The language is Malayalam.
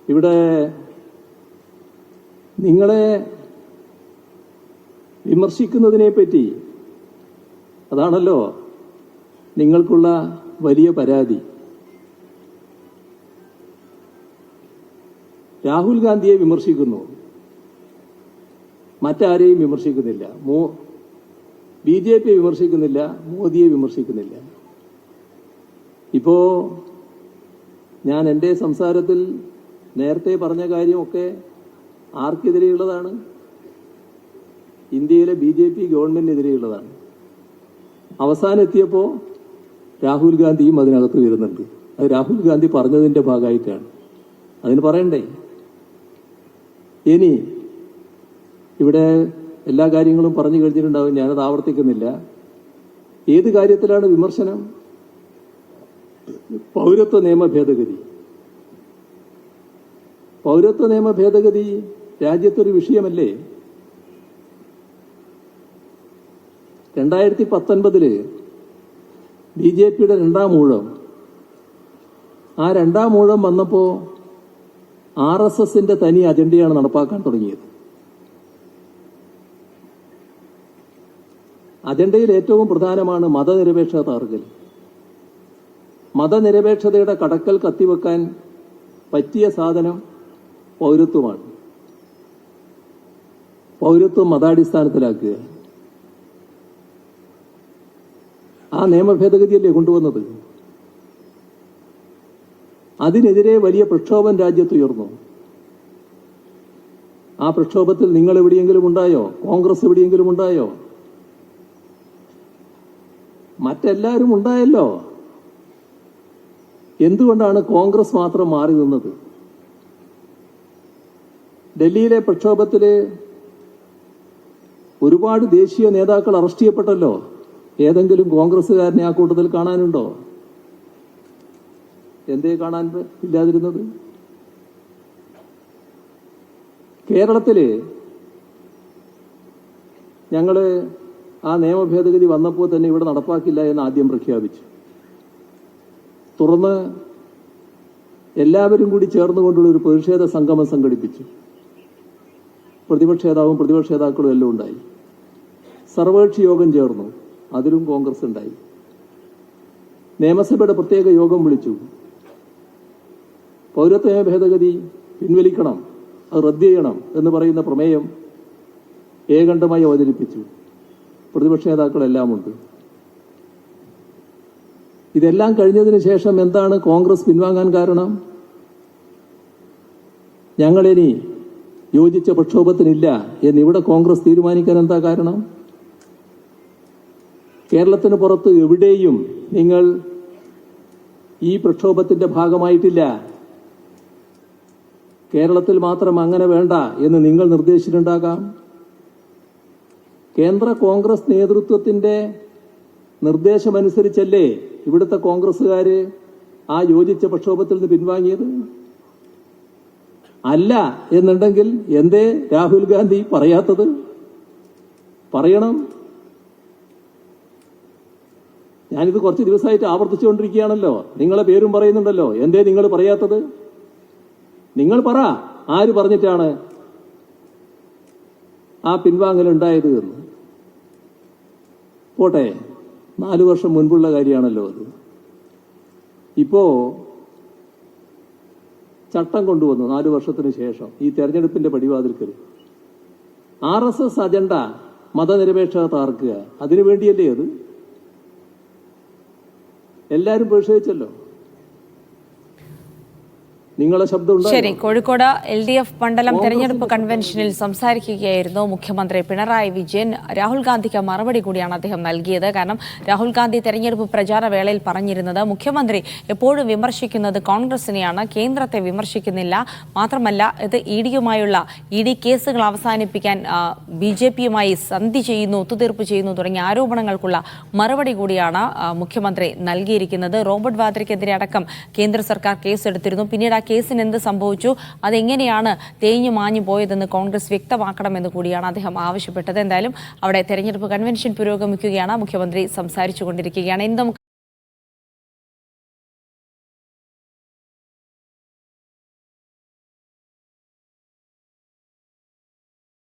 ഇവിടെ നിങ്ങളെ വിമർശിക്കുന്നതിനെ പറ്റി അതാണല്ലോ നിങ്ങൾക്കുള്ള വലിയ പരാതി. രാഹുൽ ഗാന്ധിയെ വിമർശിക്കുന്നു, മറ്റാരെയും വിമർശിക്കുന്നില്ല. BJP വിമർശിക്കുന്നില്ല, മോദിയെ വിമർശിക്കുന്നില്ല. ഇപ്പോ ഞാൻ എൻ്റെ സംസാരത്തിൽ നേരത്തെ പറഞ്ഞ കാര്യമൊക്കെ ആർക്കെതിരെയുള്ളതാണ്? ഇന്ത്യയിലെ BJP ഗവൺമെന്റിനെതിരെയുള്ളതാണ്. അവസാനം എത്തിയപ്പോൾ രാഹുൽ ഗാന്ധിയും അതിനകത്ത് വരുന്നുണ്ട്. അത് രാഹുൽ ഗാന്ധി പറഞ്ഞതിന്റെ ഭാഗമായിട്ടാണ്. അതിന് പറയണ്ടേ? ഇനി ഇവിടെ എല്ലാ കാര്യങ്ങളും പറഞ്ഞു കഴിഞ്ഞിട്ടുണ്ടാവും, ഞാനത് ആവർത്തിക്കുന്നില്ല. ഏത് കാര്യത്തിലാണ് വിമർശനം? പൗരത്വ നിയമ ഭേദഗതി. പൗരത്വ നിയമ ഭേദഗതി രാജ്യത്തൊരു വിഷയമല്ലേ? 2019 BJPയുടെ രണ്ടാം ഊഴം. ആ രണ്ടാം ഊഴം വന്നപ്പോ RSSന്റെ തനി അജണ്ടയാണ് നടപ്പാക്കാൻ തുടങ്ങിയത്. അജണ്ടയിൽ ഏറ്റവും പ്രധാനമാണ് മതനിരപേക്ഷത തകർക്കൽ. മതനിരപേക്ഷതയുടെ കടക്കൽ കത്തിവെക്കാൻ പറ്റിയ സാധനം പൗരത്വമാണ്. പൗരത്വം മതാടിസ്ഥാനത്തിലാക്കുക. ആ നിയമ ഭേദഗതിയല്ലേ കൊണ്ടുവന്നത്? അതിനെതിരെ വലിയ പ്രക്ഷോഭം രാജ്യത്തുയർന്നു. ആ പ്രക്ഷോഭത്തിൽ നിങ്ങൾ എവിടെയെങ്കിലും ഉണ്ടായോ? കോൺഗ്രസ് എവിടെയെങ്കിലും ഉണ്ടായോ? മറ്റെല്ലാവരും ഉണ്ടായല്ലോ. എന്തുകൊണ്ടാണ് കോൺഗ്രസ് മാത്രം മാറി നിന്നത്? ഡൽഹിയിലെ പ്രക്ഷോഭത്തില് ഒരുപാട് ദേശീയ നേതാക്കൾ അറസ്റ്റ് ചെയ്യപ്പെട്ടല്ലോ. ഏതെങ്കിലും കോൺഗ്രസ്സുകാരനെ ആ കൂട്ടത്തിൽ കാണാനുണ്ടോ? എന്തേ കാണാൻ ഇല്ലാതിരുന്നത്? കേരളത്തില് ഞങ്ങള് ആ നിയമ ഭേദഗതി വന്നപ്പോൾ തന്നെ ഇവിടെ നടപ്പാക്കില്ല എന്ന് ആദ്യം പ്രഖ്യാപിച്ചു. തുടർന്ന് എല്ലാവരും കൂടി ചേർന്നുകൊണ്ടുള്ള ഒരു പ്രതിഷേധ സംഗമം സംഘടിപ്പിച്ചു. പ്രതിപക്ഷ നേതാവും പ്രതിപക്ഷ നേതാക്കളും എല്ലാം ഉണ്ടായി. സർവകക്ഷി യോഗം ചേർന്നു, അതിലും കോൺഗ്രസ് ഉണ്ടായി. നിയമസഭയുടെ പ്രത്യേക യോഗം വിളിച്ചു. പൗരത്വ നിയമ ഭേദഗതി പിൻവലിക്കണം, അത് റദ്ദ് ചെയ്യണം എന്ന് പറയുന്ന പ്രമേയം ഏകണ്ഠമായി അവതരിപ്പിച്ചു. പ്രതിപക്ഷ നേതാക്കളെല്ലാം ഉണ്ട്. ഇതെല്ലാം കഴിഞ്ഞതിന് ശേഷം എന്താണ് കോൺഗ്രസ് പിൻവാങ്ങാൻ കാരണം? ഞങ്ങളിനി യോജിച്ച പ്രക്ഷോഭത്തിനില്ല എന്നിവിടെ കോൺഗ്രസ് തീരുമാനിക്കാൻ എന്താ കാരണം? കേരളത്തിന് പുറത്ത് എവിടെയും നിങ്ങൾ ഈ പ്രക്ഷോഭത്തിന്റെ ഭാഗമായിട്ടില്ല. കേരളത്തിൽ മാത്രം അങ്ങനെ വേണ്ട എന്ന് നിങ്ങൾ നിർദ്ദേശിച്ചിട്ടുണ്ടാകാം. കേന്ദ്ര കോൺഗ്രസ് നേതൃത്വത്തിന്റെ നിർദ്ദേശമനുസരിച്ചല്ലേ ഇവിടുത്തെ കോൺഗ്രസുകാര് ആ യോജിച്ച പ്രക്ഷോഭത്തിൽ നിന്ന് പിൻവാങ്ങിയത്? അല്ല എന്നുണ്ടെങ്കിൽ എന്തേ രാഹുൽ ഗാന്ധി പറയാത്തത്? പറയണം. ഞാനിത് കുറച്ച് ദിവസമായിട്ട് ആവർത്തിച്ചുകൊണ്ടിരിക്കുകയാണല്ലോ. നിങ്ങളെ പേരും പറയുന്നുണ്ടല്ലോ. എന്തേ നിങ്ങൾ പറയാത്തത്? നിങ്ങൾ പറ, ആര് പറഞ്ഞിട്ടാണ് ആ പിൻവാങ്ങലുണ്ടായത് എന്ന്? പോട്ടെ, 4 വർഷം മുൻപുള്ള കാര്യമാണല്ലോ അത്. ഇപ്പോ ചട്ടം കൊണ്ടുവന്നു 4 വർഷത്തിന് ശേഷം ഈ തെരഞ്ഞെടുപ്പിന്റെ പടിവാതിൽക്കൽ. RSS അജണ്ട മതനിരപേക്ഷത തകർക്കുക, അതിനുവേണ്ടിയല്ലേ അത്? എല്ലാവരും പ്രതിഷേധിച്ചല്ലോ. നിങ്ങളെ ശബ്ദം. ശരി, കോഴിക്കോട് LDF മണ്ഡലം തെരഞ്ഞെടുപ്പ് കൺവെൻഷനിൽ സംസാരിക്കുകയായിരുന്നു മുഖ്യമന്ത്രി പിണറായി വിജയൻ. രാഹുൽ ഗാന്ധിക്ക് മറുപടി കൂടിയാണ് അദ്ദേഹം നൽകിയത്. കാരണം രാഹുൽ ഗാന്ധി തെരഞ്ഞെടുപ്പ് പ്രചാര വേളയിൽ പറഞ്ഞിരുന്നത് മുഖ്യമന്ത്രി എപ്പോഴും വിമർശിക്കുന്നത് കോൺഗ്രസിനെയാണ്, കേന്ദ്രത്തെ വിമർശിക്കുന്നില്ല. മാത്രമല്ല ഇത് ED കേസുകൾ അവസാനിപ്പിക്കാൻ BJPയുമായി സന്ധി ചെയ്യുന്നു, ഒത്തുതീർപ്പ് ചെയ്യുന്നു തുടങ്ങിയ ആരോപണങ്ങൾക്കുള്ള മറുപടി കൂടിയാണ് മുഖ്യമന്ത്രി നൽകിയിരിക്കുന്നത്. റോബർട്ട് വാദ്രയ്ക്കെതിരെ അടക്കം കേന്ദ്ര സർക്കാർ കേസെടുത്തിരുന്നു. പിന്നീട് ആ കേസിന് എന്ത് സംഭവിച്ചു, അതെങ്ങനെയാണ് തേഞ്ഞു മാഞ്ഞു പോയതെന്ന് കോൺഗ്രസ് വ്യക്തമാക്കണമെന്ന് കൂടിയാണ് അദ്ദേഹം ആവശ്യപ്പെട്ടത്. എന്തായാലും അവിടെ തെരഞ്ഞെടുപ്പ് കൺവെൻഷൻ പുരോഗമിക്കുകയാണ്. മുഖ്യമന്ത്രി സംസാരിച്ചുകൊണ്ടിരിക്കുകയാണ്.